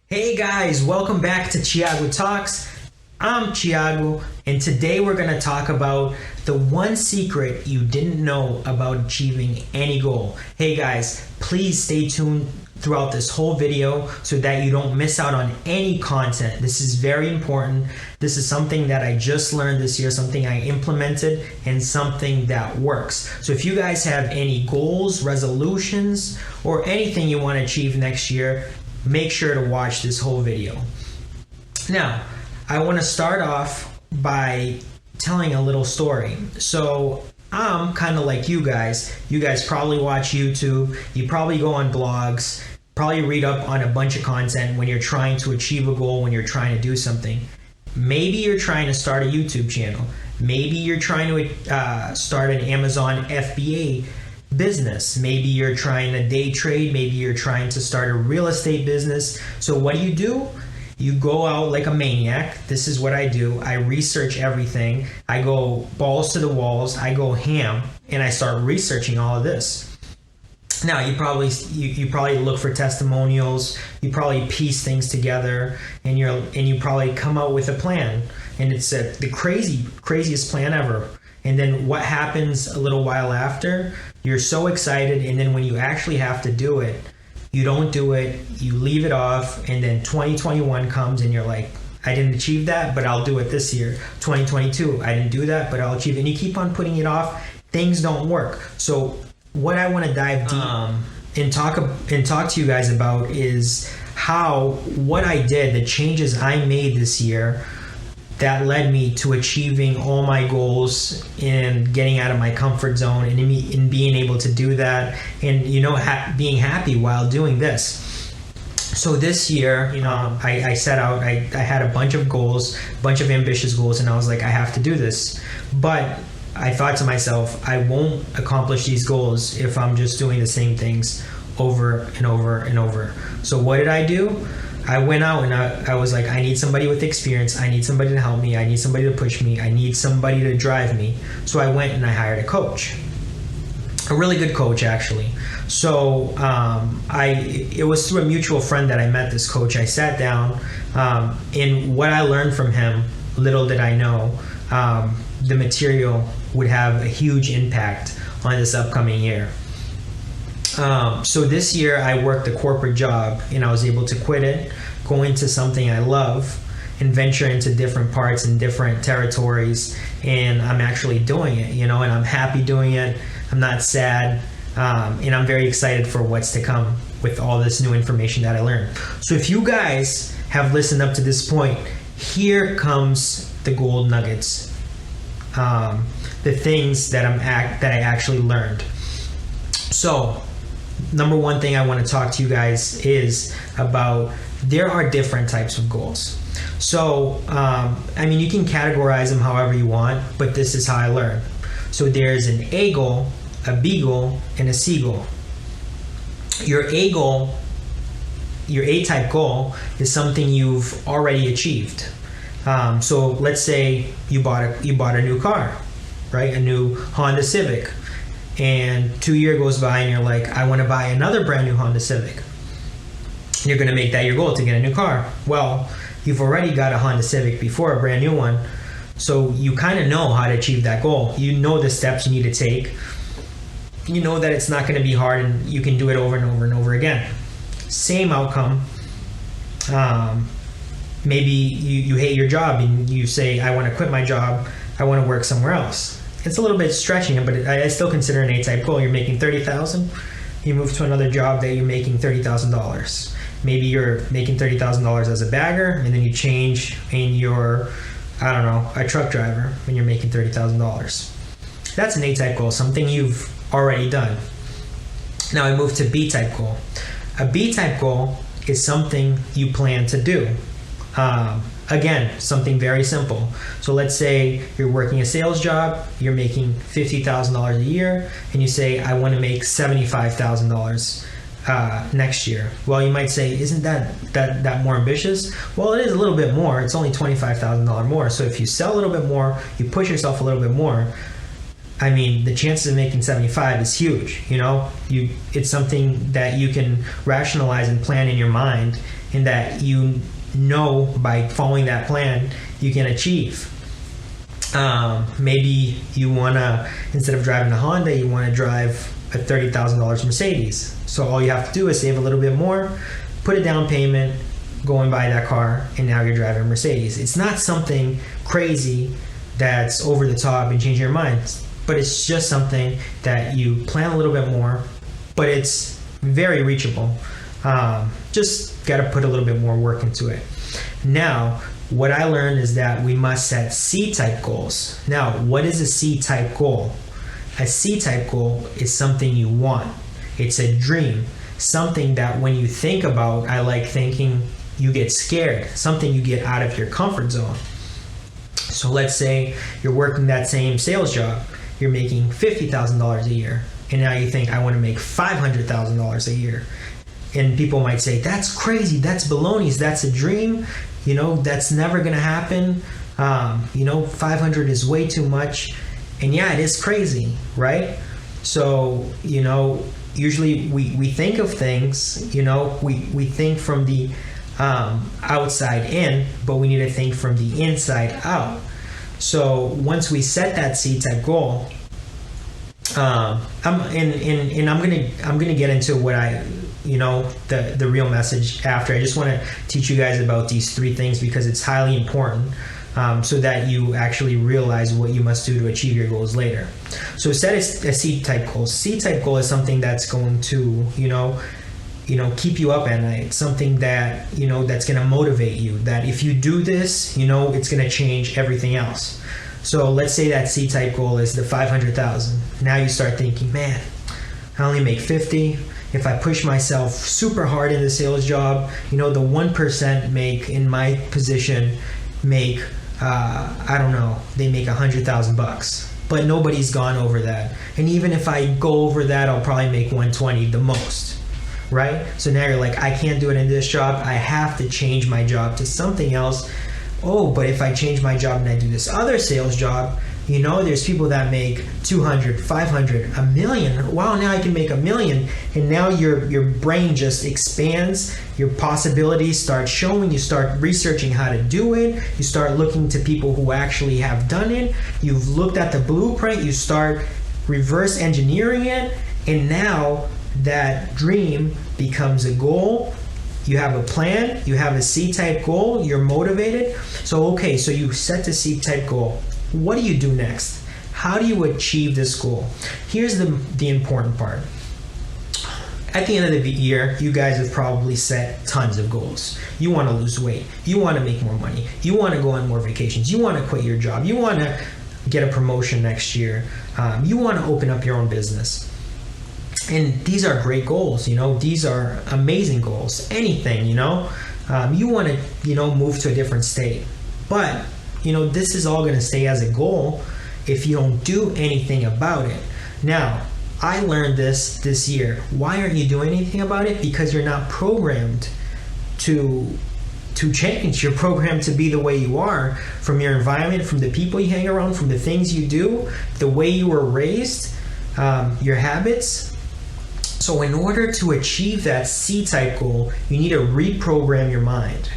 Hey guys, welcome back to Thiago Talks. I'm Thiago, and today we're going to talk about the one secret you didn't know about achieving any goal. Hey guys, please stay tuned throughout this whole video so that you don't miss out on any content. This is very important. This is something that I just learned this year, something I implemented, and something that works. So if you guys have any goals, resolutions, or anything you want to achieve next year, make sure to watch this whole video. Now, I want to start off by telling a little story. So I'm kind of like you guys. You guys probably watch YouTube. You probably go on blogs, probably read up on a bunch of content when you're trying to achieve a goal, when you're trying to do something. Maybe you're trying to start a YouTube channel. Maybe you're trying to start an Amazon FBA business. Maybe you're trying to day trade. Maybe you're trying to start a real estate business. So what do? You go out like a maniac. This is what I do. I research everything. I go balls to the walls. I go ham, and I start researching all of this. Now you probably look for testimonials. You probably piece things together, and you probably come out with a plan, and it's the craziest plan ever. And then what happens a little while after? You're so excited, and then when you actually have to do it, you don't do it, you leave it off, and then 2021 comes and you're like, I didn't achieve that, but I'll do it this year. 2022, I didn't do that, but I'll achieve it. And you keep on putting it off. Things don't work. So what I want to dive deep and talk to you guys about is what I did, the changes I made this year that led me to achieving all my goals and getting out of my comfort zone and in being able to do that and, being happy while doing this. So this year, I set out, I had a bunch of goals, a bunch of ambitious goals, and I was like, I have to do this. But I thought to myself, I won't accomplish these goals if I'm just doing the same things over and over and over. So what did I do? I went out and I was like, I need somebody with experience. I need somebody to help me. I need somebody to push me. I need somebody to drive me. So I went and I hired a coach, a really good coach actually. So it was through a mutual friend that I met this coach. I sat down, and what I learned from him, little did I know, the material would have a huge impact on this upcoming year. So this year I worked a corporate job and I was able to quit it, go into something I love, and venture into different parts and different territories. And I'm actually doing it, and I'm happy doing it. I'm not sad. And I'm very excited for what's to come with all this new information that I learned. So if you guys have listened up to this point, here comes the gold nuggets, the things that I actually learned. So number one thing I want to talk to you guys is about there are different types of goals. So, you can categorize them however you want, but this is how I learned. So there's an A goal, a B goal, and a C goal. Your A goal, your A-type goal is something you've already achieved. So let's say you bought a new car, right? A new Honda Civic. And 2 years goes by and you're like, I want to buy another brand new Honda Civic. You're going to make that your goal to get a new car. Well, you've already got a Honda Civic before, a brand new one. So you kind of know how to achieve that goal. You know the steps you need to take. You know that it's not going to be hard and you can do it over and over and over again. Same outcome. Maybe you hate your job and you say, I want to quit my job. I want to work somewhere else. It's a little bit stretching it, but I still consider an A-type goal. You're making $30,000. You move to another job that you're making $30,000. Maybe you're making $30,000 as a bagger, and then you change and you're, a truck driver, and you're making $30,000. That's an A-type goal, something you've already done. Now I move to B-type goal. A B-type goal is something you plan to do. Again, something very simple. So let's say you're working a sales job, you're making $50,000 a year, and you say, I want to make $75,000 next year. Well, you might say, isn't that more ambitious? Well, it is a little bit more. It's only $25,000 more. So if you sell a little bit more, you push yourself a little bit more, the chances of making 75 is huge. It's something that you can rationalize and plan in your mind and that you know by following that plan you can achieve. Maybe you want to, instead of driving a Honda, you want to drive a $30,000 Mercedes. So all you have to do is save a little bit more, put a down payment, go and buy that car, and now you're driving a Mercedes. It's not something crazy that's over the top and changing your mind, but it's just something that you plan a little bit more, but it's very reachable. Just got to put a little bit more work into it. Now, what I learned is that we must set C-type goals. Now, what is a C-type goal? A C-type goal is something you want. It's a dream, something that when you think about, I like thinking, you get scared, something you get out of your comfort zone. So let's say you're working that same sales job, you're making $50,000 a year, and now you think, I want to make $500,000 a year. And people might say, that's crazy, that's baloney, that's a dream, that's never going to happen. 500 is way too much. And yeah, it is crazy, right? So, usually we think of things, we think from the outside in, but we need to think from the inside out. So once we set that C-type goal, I'm gonna get into what the real message after. I just want to teach you guys about these 3 things because it's highly important, so that you actually realize what you must do to achieve your goals later. So set a C-type goal. C-type goal is something that's going to keep you up at night, something that that's going to motivate you, that if you do this, it's going to change everything else. So let's say that C-type goal is the 500,000. Now you start thinking, man, I only make 50. If I push myself super hard in the sales job, the 1% make in my position make they make $100,000, but nobody's gone over that. And even if I go over that, I'll probably make 120 the most, right? So now you're like, I can't do it in this job. I have to change my job to something else. Oh, but if I change my job and I do this other sales job, there's people that make 200, 500, $1 million. Wow, now I can make $1 million. And now your brain just expands. Your possibilities start showing. You start researching how to do it. You start looking to people who actually have done it. You've looked at the blueprint. You start reverse engineering it. And now that dream becomes a goal. You have a plan. You have a C-type goal. You're motivated. So you set the C-type goal. What do you do next? How do you achieve this goal? Here's the important part. At the end of the year, you guys have probably set tons of goals. You want to lose weight. You want to make more money. You want to go on more vacations. You want to quit your job. You want to get a promotion next year. You want to open up your own business. And these are great goals. These are amazing goals. Anything, you want to, move to a different state. But this is all going to stay as a goal if you don't do anything about it. Now, I learned this year. Why aren't you doing anything about it? Because you're not programmed to change. You're programmed to be the way you are, from your environment, from the people you hang around, from the things you do, the way you were raised, your habits. So in order to achieve that C-type goal, you need to reprogram your mind.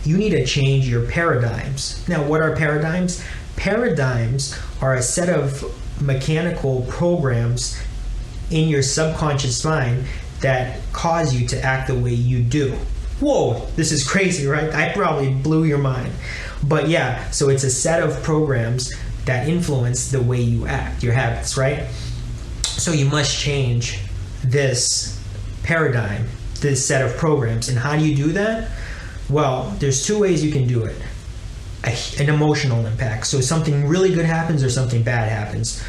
You need to change your paradigms. Now, what are paradigms? Paradigms are a set of mechanical programs in your subconscious mind that cause you to act the way you do. Whoa, this is crazy, right? I probably blew your mind. But yeah, so it's a set of programs that influence the way you act, your habits, right? So you must change this paradigm, this set of programs. And how do you do that? Well, there's 2 ways you can do it. An emotional impact. So something really good happens or something bad happens.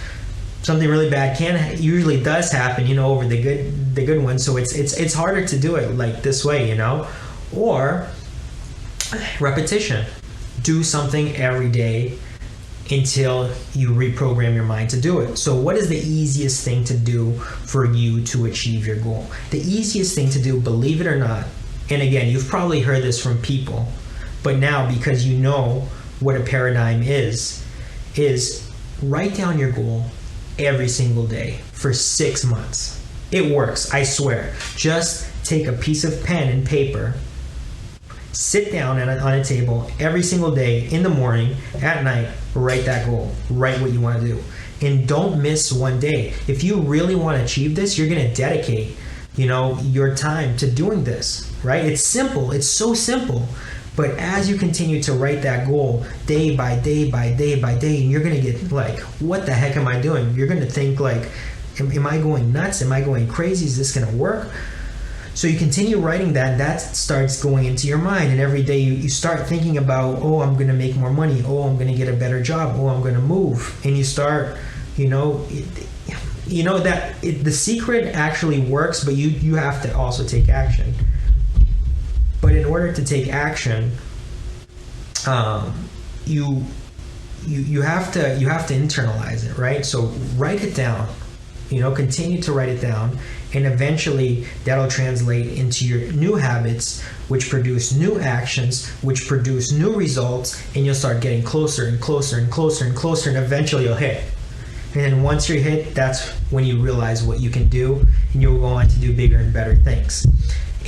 Something really bad usually does happen, over the good ones. So it's harder to do it like this way, Or repetition. Do something every day until you reprogram your mind to do it. So what is the easiest thing to do for you to achieve your goal? The easiest thing to do, believe it or not, and again, you've probably heard this from people, but now because you know what a paradigm is write down your goal every single day for 6 months. It works, I swear. Just take a piece of pen and paper Sit down on a table every single day, in the morning, at night, write that goal, write what you want to do. And don't miss one day. If you really want to achieve this, you're going to dedicate, your time to doing this, right? It's simple. It's so simple. But as you continue to write that goal day by day by day by day, and you're going to get like, what the heck am I doing? You're going to think like, am I going nuts? Am I going crazy? Is this going to work? So you continue writing that starts going into your mind, and every day you start thinking about, oh, I'm going to make more money. Oh, I'm going to get a better job. Oh, I'm going to move. And you start, the secret actually works, but you have to also take action. But in order to take action, you have to internalize it, right? So write it down. Continue to write it down, and eventually that'll translate into your new habits, which produce new actions, which produce new results, and you'll start getting closer and closer and closer and closer, and eventually you'll hit. And then once you're hit, that's when you realize what you can do, and you'll go on to do bigger and better things.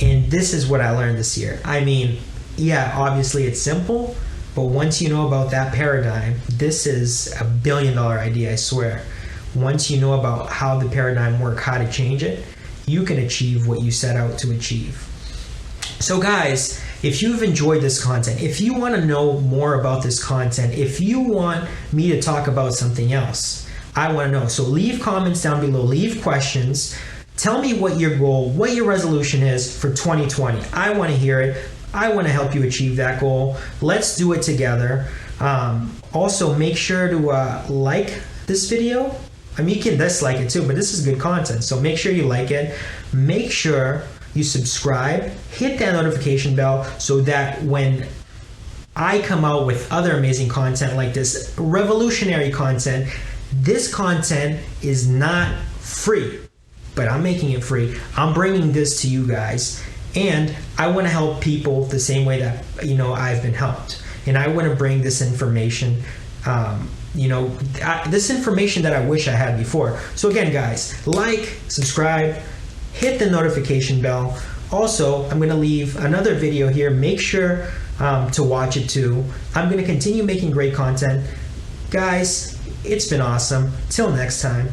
And this is what I learned this year. I mean, yeah, obviously it's simple, but once you know about that paradigm, this is $1 billion idea, I swear. Once you know about how the paradigm works, how to change it, you can achieve what you set out to achieve. So guys, if you've enjoyed this content, if you want to know more about this content, if you want me to talk about something else, I want to know. So leave comments down below, leave questions. Tell me what your goal, what your resolution is for 2020. I want to hear it. I want to help you achieve that goal. Let's do it together. Also, make sure to like this video. I mean, you can dislike it too, but this is good content. So make sure you like it. Make sure you subscribe. Hit that notification bell so that when I come out with other amazing content like this, revolutionary content, this content is not free, but I'm making it free. I'm bringing this to you guys, and I want to help people the same way that I've been helped. And I want to bring this information, this information that I wish I had before. So again, guys, like, subscribe, hit the notification bell. Also, I'm going to leave another video here. Make sure to watch it too. I'm going to continue making great content. Guys, it's been awesome. Till next time.